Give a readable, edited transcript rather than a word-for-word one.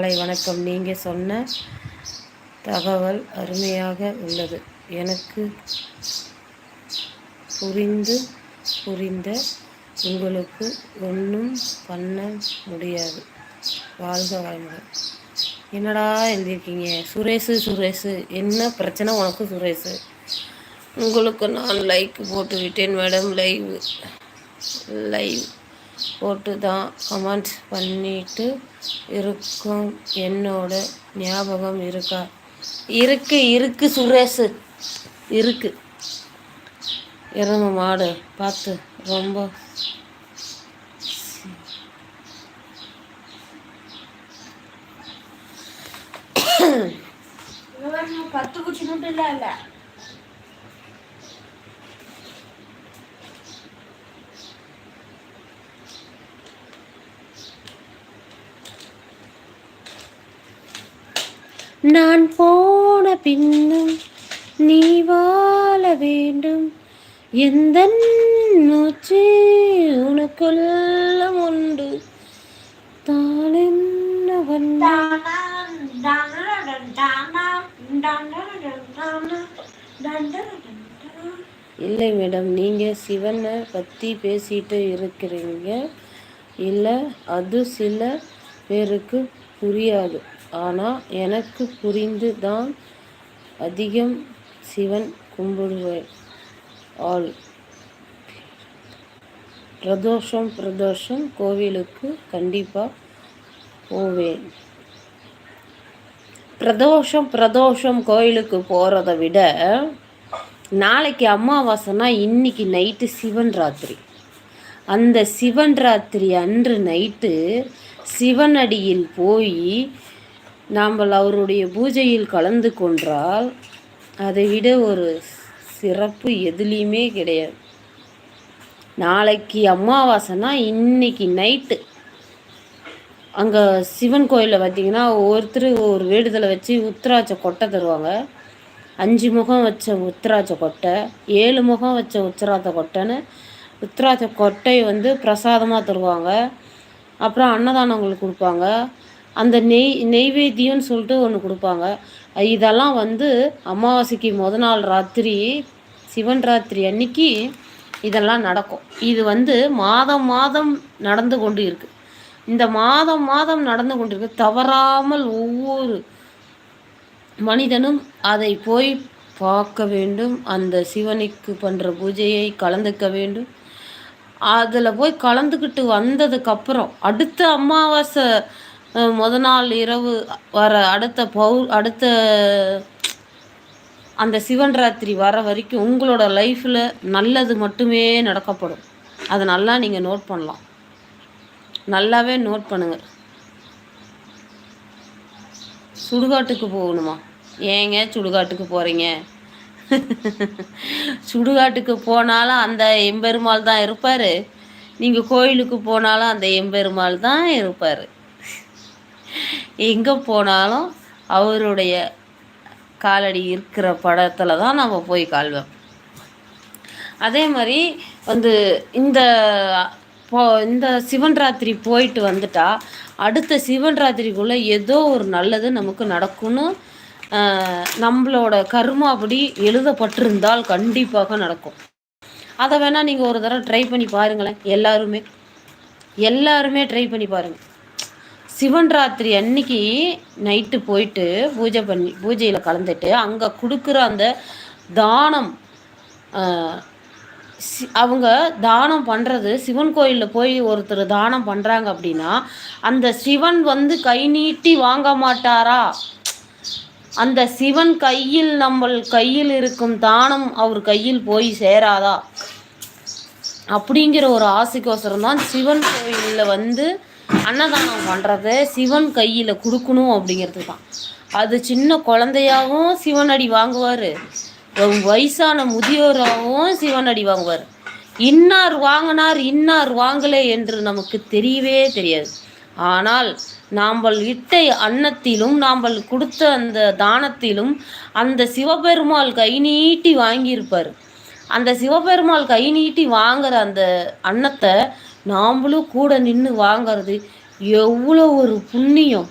காலை வணக்கம். நீங்கள் சொன்ன தகவல் அருமையாக உள்ளது. எனக்கு புரிந்த உங்களுக்கு ஒன்றும் பண்ண முடியாது. வாழ்க வளமுடன். என்னடா எழுதியிருக்கீங்க? சுரேஷு என்ன பிரச்சனை உனக்கு சுரேஷு? உங்களுக்கு நான் லைக் போட்டு விட்டேன் மேடம். லைவ் போட்டு தான் கமெண்ட் பண்ணிட்டு இருக்கும். என்னோட ஞாபகம் இருக்கா? இருக்கு சுரேஷ், இருக்கு. எரும மாடு பார்த்து ரொம்ப பத்து குச்சி மட்டும் இல்ல நான் போன பின்னும் நீ வாழ வேண்டும். எந்த மூச்சு உனக்குள்ள உண்டு. இல்லை மேடம், நீங்கள் சிவனை பற்றி பேசிட்டு இருக்கிறீங்க. இல்லை, அது சில பேருக்கு புரியாது. ஆனால் எனக்கு புரிந்து தான் அதிகம் சிவன் கும்பிடுவேன். ஆள் பிரதோஷம் கோவிலுக்கு கண்டிப்பாக போவேன். பிரதோஷம் கோயிலுக்கு போகிறத விட நாளைக்கு அமாவாசைனா இன்னைக்கு நைட்டு சிவன் ராத்திரி. அந்த சிவன் ராத்திரி அன்று நைட்டு சிவனடியில் போய் நாம் அவருடைய பூஜையில் கலந்து கொண்டால் அதை விட ஒரு சிறப்பு எதுலேயுமே கிடையாது. நாளைக்கு அமாவாசைனா இன்னைக்கு நைட்டு அங்கே சிவன் கோயிலில் பார்த்திங்கன்னா ஒவ்வொருத்தர் ஒரு வேண்டுதலை வச்சு உத்திராட்ச கொட்டை தருவாங்க. 5 முகம் வச்ச உத்திராட்ச கொட்டை, 7 முகம் வச்ச உத்திராட்ச கொட்டைன்னு உத்திராட்ச கொட்டை பிரசாதமாக தருவாங்க. அப்புறம் அன்னதானங்களுக்கு கொடுப்பாங்க. அந்த நெய்வேத்தியம்னு சொல்லிட்டு ஒன்று கொடுப்பாங்க. இதெல்லாம் அமாவாசைக்கு நாள் ராத்திரி சிவன் ராத்திரி அன்னைக்கு இதெல்லாம் நடக்கும். இது மாதம் நடந்து கொண்டு இருக்குது. இந்த மாதம் நடந்து கொண்டிருக்கு. தவறாமல் ஒவ்வொரு மனிதனும் அதை போய் பார்க்க வேண்டும். அந்த சிவனுக்கு பண்ணுற பூஜையை கலந்துக்க வேண்டும். அதில் போய் கலந்துக்கிட்டு வந்ததுக்கப்புறம் அடுத்த அமாவாசை நாள் இரவு வர அடுத்த அந்த சிவன் ராத்திரி வர வரைக்கும் உங்களோட லைஃப்பில் நல்லது மட்டுமே நடக்கப்படும். அதை நல்லா நீங்கள் நோட் பண்ணலாம். நல்லாவே நோட் பண்ணுங்கள். சுடுகாட்டுக்கு போகணுமா? ஏங்க சுடுகாட்டுக்கு போகிறீங்க? சுடுகாட்டுக்கு போனாலும் அந்த எம்பெருமாள் தான் இருப்பார். நீங்கள் கோயிலுக்கு போனாலும் அந்த எம்பெருமாள் தான் இருப்பார். எங்கே போனாலும் அவருடைய காலடி இருக்கிற படத்தில் தான் நம்ம போய் கால்வோம். அதே மாதிரி இந்த சிவன் ராத்திரி போயிட்டு வந்துட்டா அடுத்த சிவன் ராத்திரிக்குள்ளே ஏதோ ஒரு நல்லது நமக்கு நடக்கும்னு நம்மளோட கர்மாப்படி எழுதப்பட்டிருந்தால் கண்டிப்பாக நடக்கும். அதை வேணால் நீங்கள் ஒரு தடவை ட்ரை பண்ணி பாருங்களேன். எல்லாருமே ட்ரை பண்ணி பாருங்கள். சிவன் ராத்திரி அன்னைக்கு நைட்டு போயிட்டு பூஜையில் கலந்துட்டு அங்கே கொடுக்குற அந்த தானம், அவங்க தானம் பண்ணுறது, சிவன் கோயிலில் போய் ஒருத்தர் தானம் பண்ணுறாங்க அப்படின்னா அந்த சிவன் கை நீட்டி வாங்க மாட்டாரா? அந்த சிவன் நம்ம கையில் இருக்கும் தானம் அவர் கையில் போய் சேராதா? அப்படிங்கிற ஒரு ஆசைக்கோசரம் தான் சிவன் கோயிலில் அன்னதானம் பண்ணுறத சிவன் கையில் கொடுக்கணும் அப்படிங்கிறது தான். அது சின்ன குழந்தையாகவும் சிவனடி வாங்குவார், வயசான முதியோராகவும் சிவனடி வாங்குவார். இன்னார் வாங்கினார் இன்னார் வாங்கலை என்று நமக்கு தெரியவே தெரியாது. ஆனால் நாம் இட்ட அன்னத்திலும் நாம் கொடுத்த அந்த தானத்திலும் அந்த சிவபெருமாள் கை நீட்டி வாங்கியிருப்பார். அந்த சிவபெருமாள் கை நீட்டி வாங்குற அந்த அன்னத்தை நாம்ளும் கூட நின்று வாங்கிறது எவ்வளோ ஒரு புண்ணியம்.